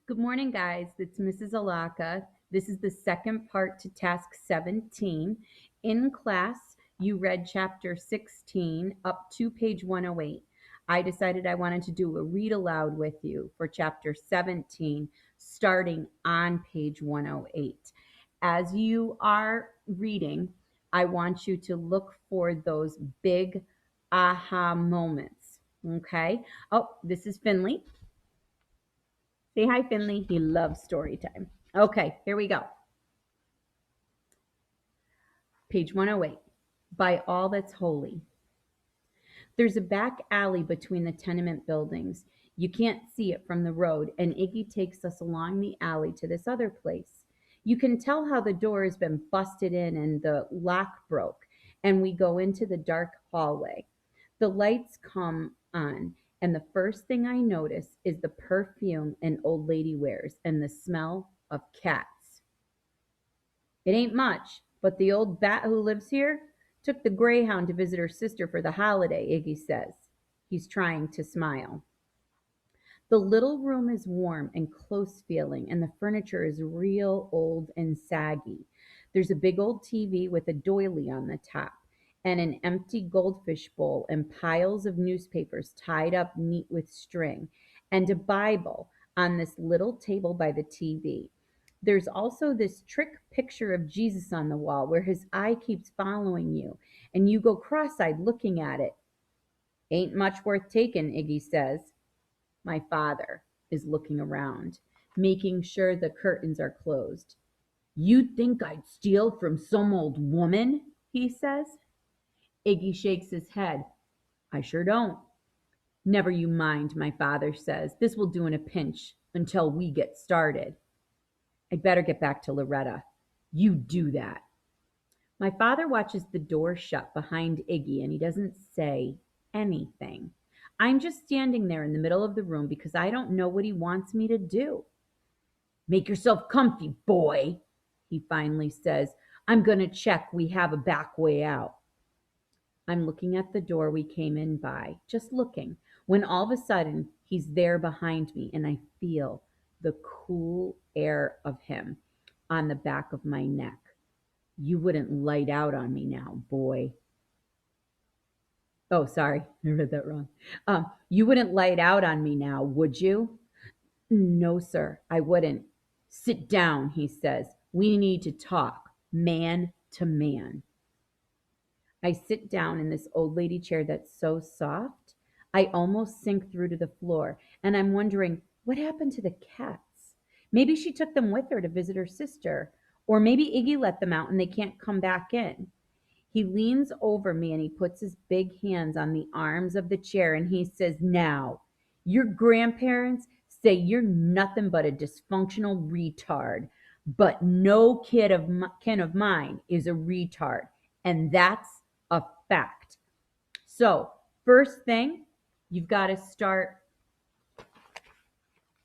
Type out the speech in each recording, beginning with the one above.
Good morning, guys. It's Mrs. Alaka. This is the second part to task 17. In class, you read chapter 16 up to page 108. I decided I wanted to do a read aloud with you for chapter 17, starting on page 108. As you are reading, I want you to look for those big aha moments. Okay. Oh, this is Finley. Say hi, Finley. He loves story time. Okay, here we go. Page 108. By all that's holy. There's a back alley between the tenement buildings. You can't see it from the road, and Iggy takes us along the alley to this other place. You can tell how the door has been busted in and the lock broke, and we go into the dark hallway. The lights come on, and the first thing I notice is the perfume an old lady wears and the smell of cats. It ain't much, but the old bat who lives here took the greyhound to visit her sister for the holiday, Iggy says. He's trying to smile. The little room is warm and close feeling, and the furniture is real old and saggy. There's a big old TV with a doily on the top, and an empty goldfish bowl, and piles of newspapers tied up neat with string, and a Bible on this little table by the TV. There's also this trick picture of Jesus on the wall where his eye keeps following you, and you go cross eyed looking at it. Ain't much worth taking, Iggy says. My father is looking around, making sure the curtains are closed. You'd think I'd steal from some old woman, he says. Iggy shakes his head. I sure don't. Never you mind, my father says. This will do in a pinch until we get started. I'd better get back to Loretta. You do that. My father watches the door shut behind Iggy and he doesn't say anything. I'm just standing there in the middle of the room because I don't know what he wants me to do. Make yourself comfy, boy, he finally says. I'm going to check we have a back way out. I'm looking at the door we came in by, just looking, when all of a sudden he's there behind me and I feel the cool air of him on the back of my neck. You wouldn't light out on me now, boy. Oh, sorry, I read that wrong. You wouldn't light out on me now, would you? No, sir, I wouldn't. Sit down, he says. We need to talk, man to man. I sit down in this old lady chair that's so soft, I almost sink through to the floor, and I'm wondering what happened to the cats? Maybe she took them with her to visit her sister, or maybe Iggy let them out and they can't come back in. He leans over me and he puts his big hands on the arms of the chair and he says, now, your grandparents say you're nothing but a dysfunctional retard, but no kin of mine is a retard. And that's a fact. So, first thing, you've got to start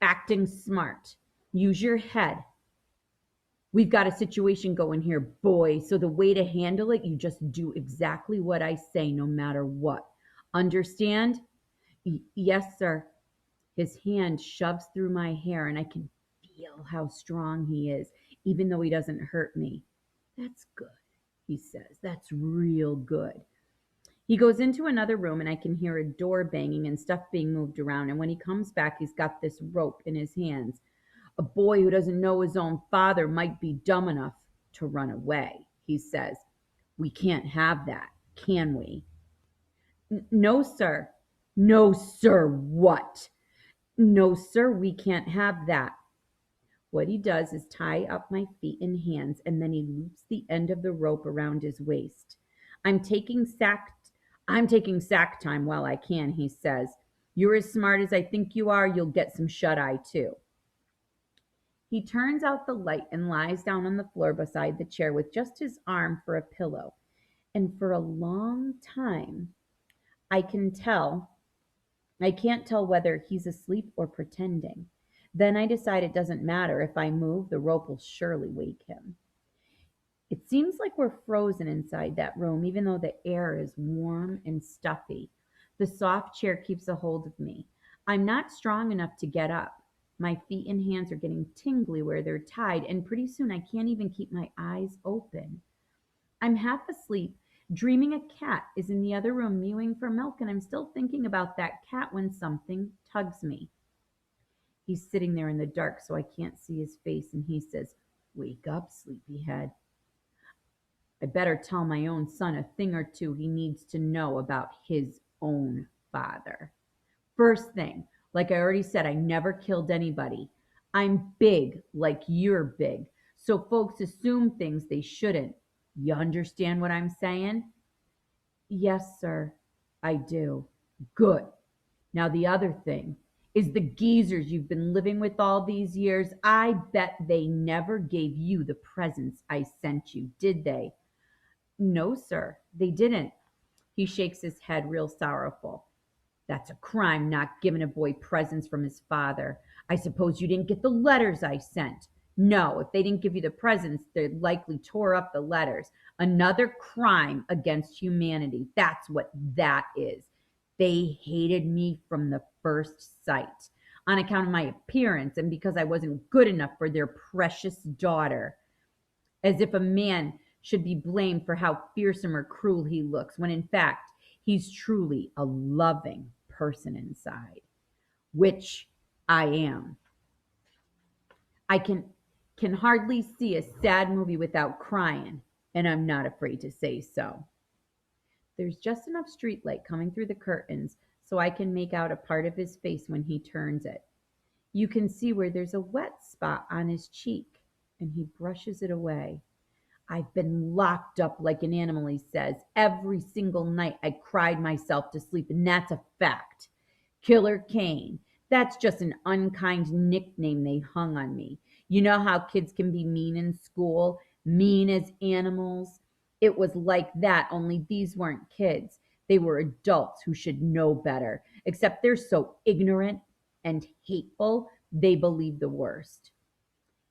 acting smart. Use your head. We've got a situation going here, boy. So the way to handle it, you just do exactly what I say, no matter what. Understand? Yes, sir. His hand shoves through my hair, and I can feel how strong he is, even though he doesn't hurt me. That's good, he says. That's real good. He goes into another room, and I can hear a door banging and stuff being moved around. And when he comes back, he's got this rope in his hands. A boy who doesn't know his own father might be dumb enough to run away, he says. We can't have that, can we? No, sir. No, sir, what? No, sir, we can't have that. What he does is tie up my feet and hands, and then he loops the end of the rope around his waist. I'm taking sack I'm taking sack time while I can, he says. You're as smart as I think you are, you'll get some shut eye too. He turns out the light and lies down on the floor beside the chair with just his arm for a pillow. And for a long time, I can tell, I can't tell whether he's asleep or pretending. Then I decide it doesn't matter. If I move, the rope will surely wake him. It seems like we're frozen inside that room, even though the air is warm and stuffy. The soft chair keeps a hold of me. I'm not strong enough to get up. My feet and hands are getting tingly where they're tied, and pretty soon I can't even keep my eyes open. I'm half asleep, dreaming a cat is in the other room mewing for milk, and I'm still thinking about that cat when something tugs me. He's sitting there in the dark so I can't see his face, and he says, "Wake up, sleepyhead." I better tell my own son a thing or two he needs to know about his own father. First thing, like I already said, I never killed anybody. I'm big like you're big, so folks assume things they shouldn't. You understand what I'm saying? Yes, sir, I do. Good. Now, the other thing is the geezers you've been living with all these years. I bet they never gave you the presents I sent you, did they? No, sir, they didn't. He shakes his head real sorrowful. That's a crime, not giving a boy presents from his father. I suppose you didn't get the letters I sent. No, if they didn't give you the presents, they likely tore up the letters. Another crime against humanity. That's what that is. They hated me from the first sight on account of my appearance and because I wasn't good enough for their precious daughter. As if a man should be blamed for how fearsome or cruel he looks, when in fact, he's truly a loving person inside, which I am. I can hardly see a sad movie without crying, and I'm not afraid to say so. There's just enough street light coming through the curtains so I can make out a part of his face when he turns it. You can see where there's a wet spot on his cheek, and he brushes it away. I've been locked up like an animal, he says. Every single night I cried myself to sleep, and that's a fact. Killer Kane. That's just an unkind nickname they hung on me. You know how kids can be mean in school, mean as animals? It was like that, only these weren't kids. They were adults who should know better, except they're so ignorant and hateful, they believe the worst.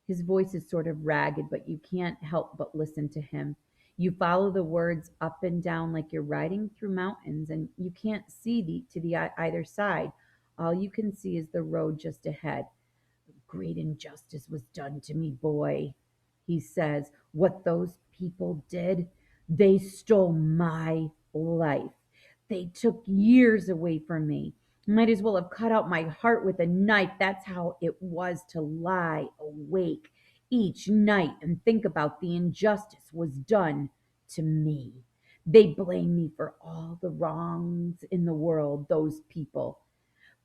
His voice is sort of ragged, but you can't help but listen to him. You follow the words up and down like you're riding through mountains, and you can't see either side. All you can see is the road just ahead. Great injustice was done to me, boy, he says. What those people did, they stole my life. They took years away from me. Might as well have cut out my heart with a knife. That's how it was to lie awake each night and think about the injustice was done to me. They blame me for all the wrongs in the world, those people,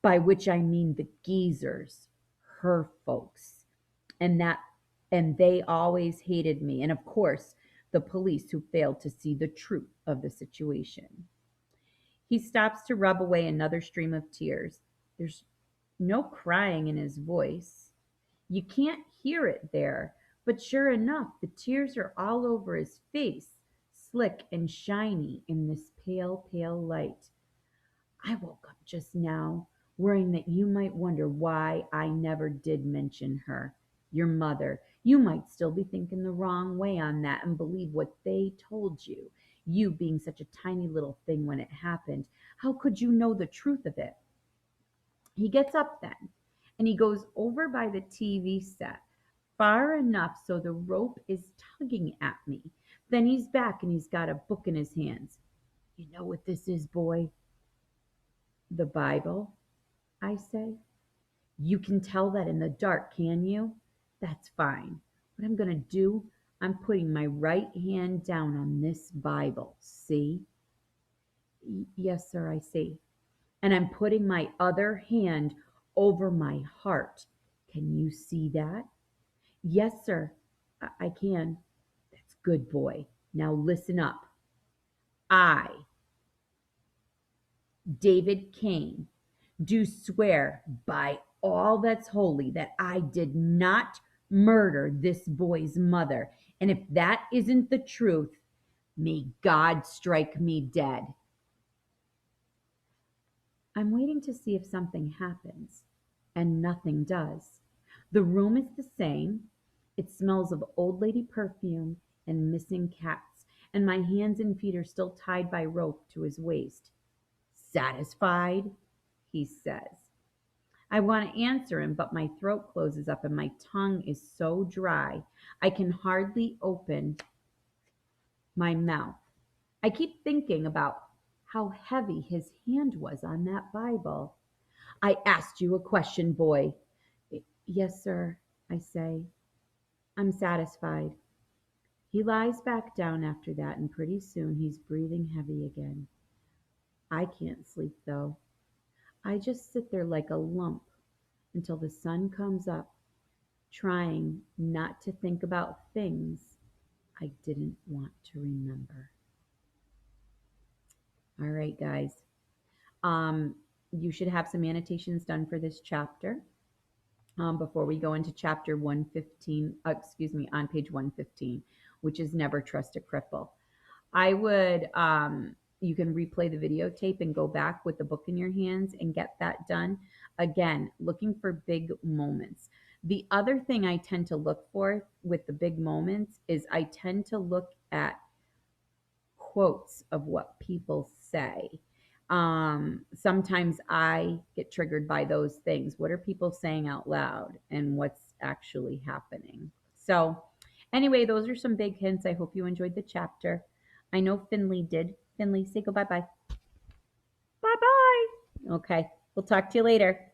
by which I mean the geezers, her folks, and that and they always hated me, and of course the police who failed to see the truth of the situation. He stops to rub away another stream of tears. There's no crying in his voice. You can't hear it there, but sure enough, the tears are all over his face, slick and shiny in this pale, pale light. I woke up just now, worrying that you might wonder why I never did mention her. Your mother. You might still be thinking the wrong way on that and believe what they told you. You being such a tiny little thing when it happened. How could you know the truth of it? He gets up then, and he goes over by the TV set, far enough so the rope is tugging at me. Then he's back and he's got a book in his hands. You know what this is, boy? The Bible, I say. You can tell that in the dark, can you? That's fine. What I'm going to do, I'm putting my right hand down on this Bible. See? Yes, sir, I see. And I'm putting my other hand over my heart. Can you see that? Yes, sir, I can. That's good, boy. Now listen up. I, David Kane, do swear by all that's holy that I did not murder this boy's mother. And if that isn't the truth, may God strike me dead. I'm waiting to see if something happens, and nothing does. The room is the same. It smells of old lady perfume and missing cats, and my hands and feet are still tied by rope to his waist. Satisfied? He says. I want to answer him, but my throat closes up and my tongue is so dry I can hardly open my mouth. I keep thinking about how heavy his hand was on that Bible. I asked you a question, boy. Yes, sir, I say. I'm satisfied. He lies back down after that, and pretty soon he's breathing heavy again. I can't sleep, though. I just sit there like a lump until the sun comes up, trying not to think about things I didn't want to remember. All right, guys. Um, you should have some annotations done for this chapter before we go into chapter 115, on page 115, which is Never Trust a Cripple. I would, you can replay the videotape and go back with the book in your hands and get that done. Again, looking for big moments. The other thing I tend to look for with the big moments is I tend to look at quotes of what people say. Sometimes I get triggered by those things. What are people saying out loud and what's actually happening? So, anyway, those are some big hints. I hope you enjoyed the chapter. I know Finley did. Finley, say goodbye bye. Bye bye. Okay, we'll talk to you later.